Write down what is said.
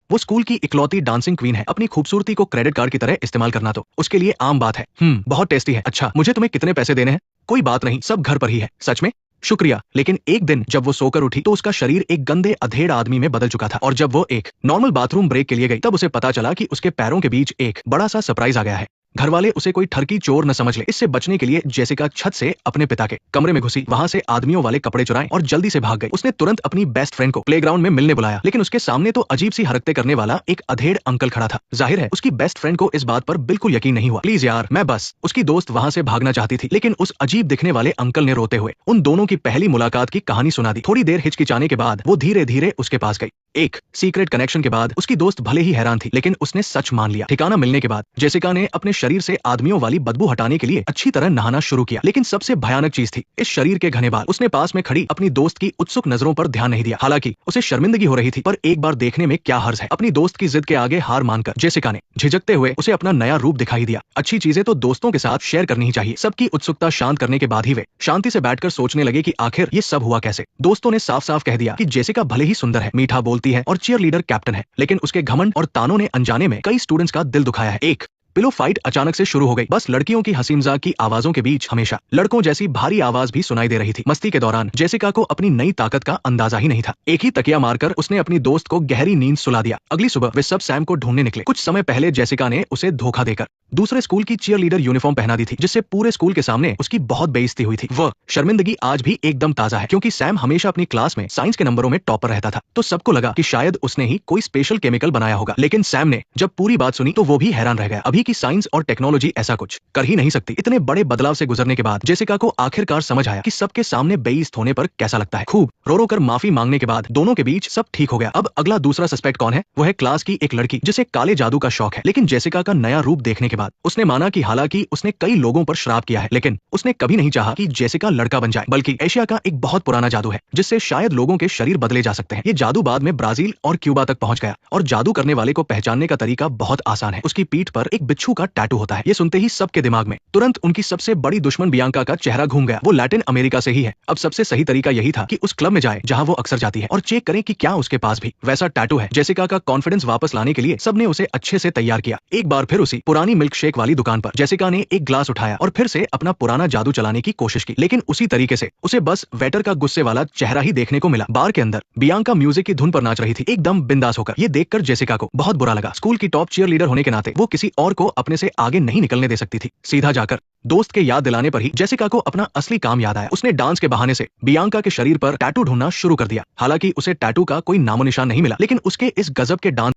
वो स्कूल की इकलौती डांसिंग क्वीन है। अपनी खूबसूरती को क्रेडिट कार्ड की तरह इस्तेमाल करना तो उसके लिए आम बात है। बहुत टेस्टी है। अच्छा, मुझे तुम्हें कितने पैसे देने हैं? कोई बात नहीं, सब घर पर ही है। सच में? शुक्रिया। लेकिन एक दिन जब वो सोकर उठी तो उसका शरीर एक गंदे अधेड़ आदमी में बदल चुका था, और जब वो एक नॉर्मल बाथरूम ब्रेक के लिए गई तब उसे पता चला कि उसके पैरों के बीच एक बड़ा सा सरप्राइज आ गया है। घर वाले उसे कोई ठरकी चोर न समझ ले। इससे बचने के लिए जेसिका छत से अपने पिता के कमरे में घुसी, वहां से आदमियों वाले कपड़े चुराए और जल्दी से भाग गई। उसने तुरंत अपनी बेस्ट फ्रेंड को प्लेग्राउंड में मिलने बुलाया, लेकिन उसके सामने तो अजीब सी हरकतें करने वाला एक अधेड़ अंकल खड़ा था। जाहिर है उसकी बेस्ट फ्रेंड को इस बात पर बिल्कुल यकीन नहीं हुआ। प्लीज यार, मैं बस। उसकी दोस्त वहां से भागना चाहती थी, लेकिन उस अजीब दिखने वाले अंकल ने रोते हुए उन दोनों की पहली मुलाकात की कहानी सुना दी। थोड़ी देर हिचकिचाने के बाद वो धीरे धीरे उसके पास गई। एक सीक्रेट कनेक्शन के बाद उसकी दोस्त भले ही हैरान थी, लेकिन उसने सच मान लिया। ठिकाना मिलने के बाद जेसिका ने अपने शरीर से आदमियों वाली बदबू हटाने के लिए अच्छी तरह नहाना शुरू किया, लेकिन सबसे भयानक चीज थी इस शरीर के घने बाल। उसने पास में खड़ी अपनी दोस्त की उत्सुक नजरों पर ध्यान नहीं दिया। हालांकि उसे शर्मिंदगी हो रही थी, पर एक बार देखने में क्या हर्ज है। अपनी दोस्त की जिद के आगे हार मानकर जेसिका ने झिझकते हुए उसे अपना नया रूप दिखाई दिया। अच्छी चीजें तो दोस्तों के साथ शेयर करनी ही चाहिए। सबकी उत्सुकता शांत करने के बाद ही वे शांति से बैठकर सोचने लगे कि आखिर ये सब हुआ कैसे। दोस्तों ने साफ साफ कह दिया कि जेसिका भले ही सुंदर है, मीठा बोलती है और चीयर लीडर कैप्टन है, लेकिन उसके घमंड और तानों ने अनजाने में कई स्टूडेंट्स का दिल दुखाया है। एक पिलो फाइट अचानक से शुरू हो गई। बस लड़कियों की हंसी मजाक की आवाजों के बीच हमेशा लड़कों जैसी भारी आवाज भी सुनाई दे रही थी। मस्ती के दौरान जेसिका को अपनी नई ताकत का अंदाजा ही नहीं था। एक ही तकिया मारकर उसने अपनी दोस्त को गहरी नींद सुला दिया। अगली सुबह वे सब सैम को ढूंढने निकले। कुछ समय पहले जेसिका ने उसे धोखा देकर दूसरे स्कूल की चीयर लीडर यूनिफॉर्म पहना दी थी, जिससे पूरे स्कूल के सामने उसकी बहुत बेइज्जती हुई थी। वह शर्मिंदगी आज भी एकदम ताजा है, क्योंकि सैम हमेशा अपनी क्लास में साइंस के नंबरों में टॉपर रहता था। तो सबको लगा कि शायद उसने ही कोई स्पेशल केमिकल बनाया होगा, लेकिन सैम ने जब पूरी बात सुनी तो वो भी हैरान रह गया। अभी की साइंस और टेक्नोलॉजी ऐसा कुछ कर ही नहीं सकती। इतने बड़े बदलाव से गुजरने के बाद जेसिका को आखिरकार समझ आया कि सबके सामने बेइज्जत होने पर कैसा लगता है। खूब रो रो कर माफी मांगने के बाद दोनों के बीच सब ठीक हो गया। अब अगला दूसरा सस्पेक्ट कौन है? वो है क्लास की एक लड़की जिसे काले जादू का शौक है। लेकिन जेसिका का नया रूप देखने के बाद उसने माना कि हालांकि उसने कई लोगों पर श्राप किया है, लेकिन उसने कभी नहीं चाहा कि जेसिका लड़का बन जाए। बल्कि एशिया का एक बहुत पुराना जादू है जिससे शायद लोगों के शरीर बदले जा सकते हैं। ये जादू बाद में ब्राजील और क्यूबा तक पहुंच गया, और जादू करने वाले को पहचानने का तरीका बहुत आसान है। उसकी पीठ पर एक बिच्छू का टैटू होता है। ये सुनते ही सबके दिमाग में तुरंत उनकी सबसे बड़ी दुश्मन बियांका का चेहरा घूम गया। वो लैटिन अमेरिका से ही है। अब सबसे सही तरीका यही था कि उस क्लब में जाए जहां वो अक्सर जाती है, और चेक करें कि क्या उसके पास भी वैसा टैटू है। जेसिका का कॉन्फिडेंस वापस लाने के लिए सबने उसे अच्छे से तैयार किया। एक बार फिर उसी पुरानी मिल्क शेक वाली दुकान पर जेसिका ने एक ग्लास उठाया और फिर से अपना पुराना जादू चलाने की कोशिश की, लेकिन उसी तरीके से उसे बस वेटर का गुस्से वाला चेहरा ही देखने को मिला। बार के अंदर बियांका म्यूजिक की धुन पर नाच रही थी, एकदम बिंदास होकर। ये देखकर जेसिका को बहुत बुरा लगा। स्कूल की टॉप चीयर लीडर होने के नाते वो किसी और को अपने से आगे नहीं निकलने दे सकती थी। सीधा जाकर दोस्त के याद दिलाने पर ही जेसिका को अपना असली काम याद आया। उसने डांस के बहाने से बियांका के शरीर पर टैटू ढूंढना शुरू कर दिया। हालांकि उसे टैटू का कोई नामो निशान नहीं मिला, लेकिन उसके इस गजब के डांस